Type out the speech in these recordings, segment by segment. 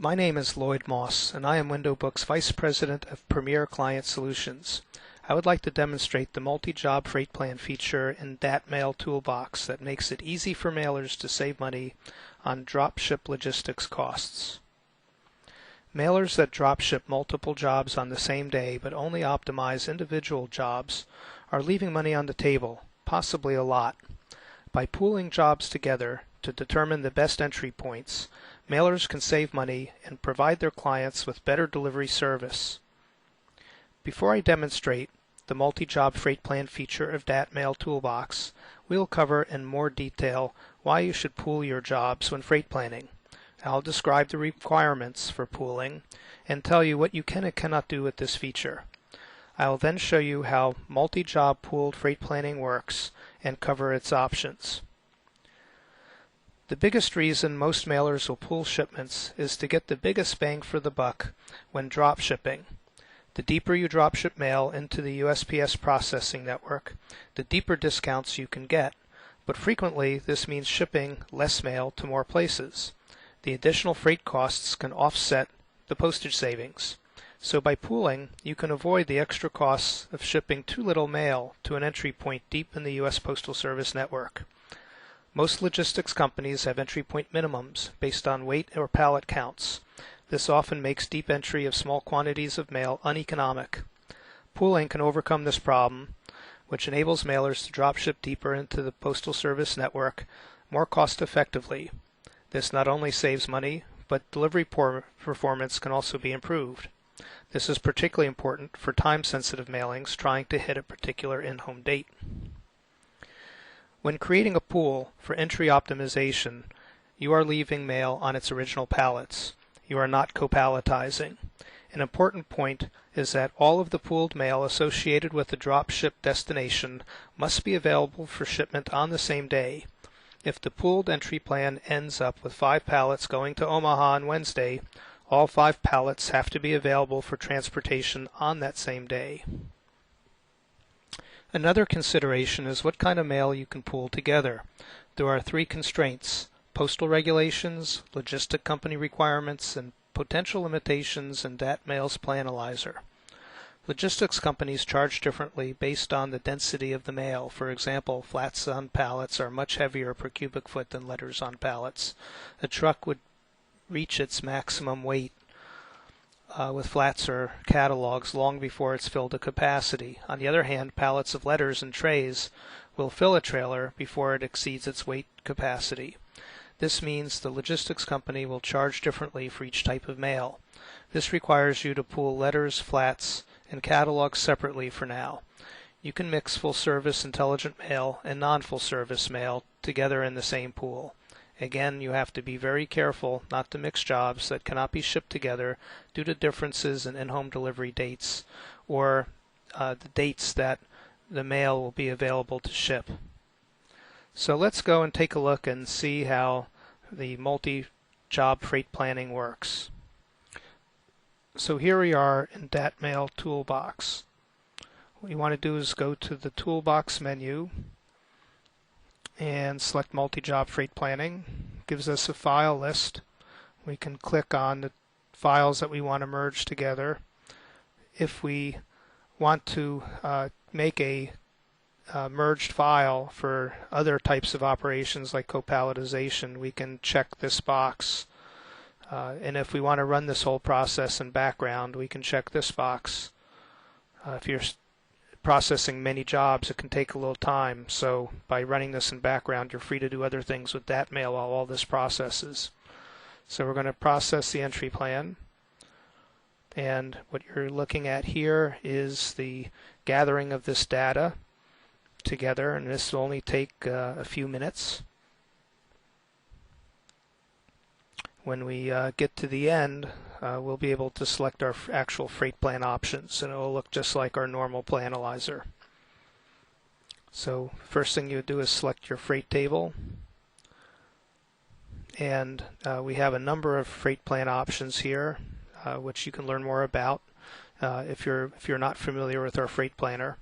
My name is Lloyd Moss, and I am WindowBook's Vice President of Premier Client Solutions. I would like to demonstrate the MultiJob freight plan feature in DAT-MAIL Toolbox that makes it easy for mailers to save money on dropship logistics costs. Mailers that dropship multiple jobs on the same day but only optimize individual jobs are leaving money on the table, possibly a lot. By pooling jobs together to determine the best entry points, mailers can save money and provide their clients with better delivery service. Before I demonstrate the MultiJob freight plan feature of DAT-MAIL Toolbox, we will cover in more detail why you should pool your jobs when freight planning. I'll describe the requirements for pooling and tell you what you can and cannot do with this feature. I will then show you how MultiJob pooled freight planning works and cover its options. The biggest reason most mailers will pool shipments is to get the biggest bang for the buck when drop shipping. The deeper you dropship mail into the USPS processing network, the deeper discounts you can get, but frequently this means shipping less mail to more places. The additional freight costs can offset the postage savings. So by pooling, you can avoid the extra costs of shipping too little mail to an entry point deep in the U.S. Postal Service network. Most logistics companies have entry point minimums based on weight or pallet counts. This often makes deep entry of small quantities of mail uneconomic. Pooling can overcome this problem, which enables mailers to dropship deeper into the Postal Service network more cost-effectively. This not only saves money, but delivery performance can also be improved. This is particularly important for time-sensitive mailings trying to hit a particular in-home date. When creating a pool for entry optimization, you are leaving mail on its original pallets. You are not co-palletizing. An important point is that all of the pooled mail associated with the drop ship destination must be available for shipment on the same day. If the pooled entry plan ends up with 5 pallets going to Omaha on Wednesday, all 5 pallets have to be available for transportation on that same day. Another consideration is what kind of mail you can pool together. There are 3 constraints: postal regulations, logistic company requirements, and potential limitations in DAT-MAIL's Planalizer. Logistics companies charge differently based on the density of the mail. For example, flats on pallets are much heavier per cubic foot than letters on pallets. A truck would reach its maximum weight with flats or catalogs long before it's filled to capacity. On the other hand, pallets of letters and trays will fill a trailer before it exceeds its weight capacity. This means the logistics company will charge differently for each type of mail. This requires you to pool letters, flats, and catalogs separately for now. You can mix full-service intelligent mail and non-full-service mail together in the same pool. Again, you have to be very careful not to mix jobs that cannot be shipped together due to differences in in-home delivery dates or the dates that the mail will be available to ship. So let's go and take a look and see how the multi-job freight planning works. So here we are in DAT-MAIL Toolbox. What you want to do is go to the Toolbox menu and select MultiJob Freight Planning. It gives us a file list. We can click on the files that we want to merge together. If we want to make a merged file for other types of operations like co-palletization, we can check this box. And if we want to run this whole process in background, we can check this box. If you're processing many jobs, it can take a little time, so by running this in background, you're free to do other things with DAT-MAIL while all this processes. So we're going to process the entry plan, and what you're looking at here is the gathering of this data together, and this will only take a few minutes. When we get to the end, we'll be able to select our actual freight plan options, and it will look just like our normal Planalizer. So first thing you would do is select your freight table, and we have a number of freight plan options here, which you can learn more about if you're not familiar with our freight planner.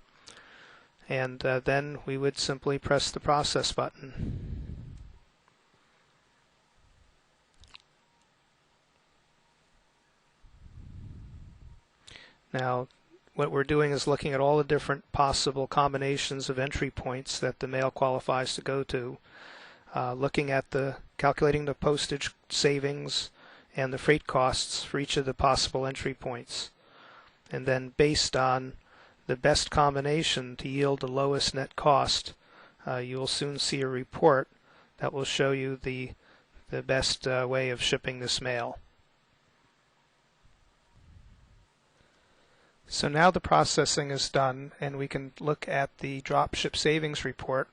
And then we would simply press the process button. ' Now, what we're doing is looking at all the different possible combinations of entry points that the mail qualifies to go to, looking at calculating the postage savings and the freight costs for each of the possible entry points. And then based on the best combination to yield the lowest net cost, you will soon see a report that will show you the best way of shipping this mail. So now the processing is done, and we can look at the dropship savings report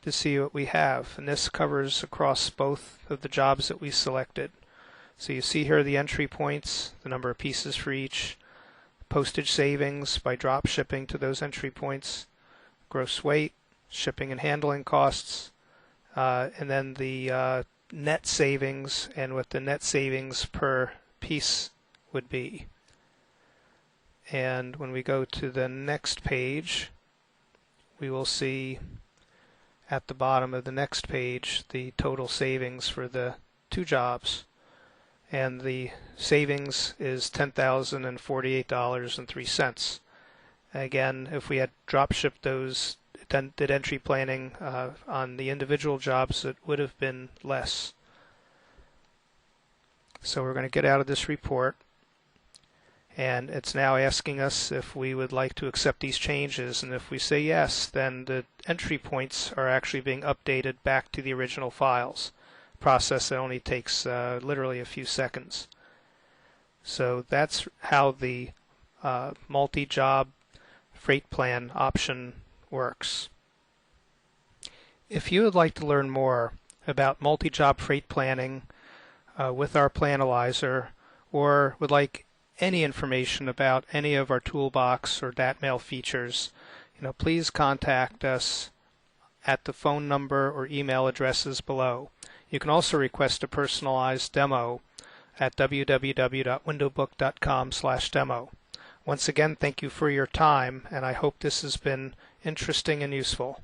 to see what we have. And this covers across both of the jobs that we selected. So you see here the entry points, the number of pieces for each, postage savings by drop shipping to those entry points, gross weight, shipping and handling costs, and then the net savings and what the net savings per piece would be. And when we go to the next page, we will see at the bottom of the next page the total savings for the two jobs. And the savings is $10,048.03. Again, if we had drop shipped those, did entry planning on the individual jobs, it would have been less. So we're going to get out of this report, and it's now asking us if we would like to accept these changes, and if we say yes, then the entry points are actually being updated back to the original files. Process that only takes literally a few seconds. So that's how the multi-job freight plan option works. If you would like to learn more about multi-job freight planning with our Palletizing, or would like any information about any of our toolbox or DAT-MAIL features, please contact us at the phone number or email addresses below. You can also request a personalized demo at www.windowbook.com/demo. Once again, thank you for your time, and I hope this has been interesting and useful.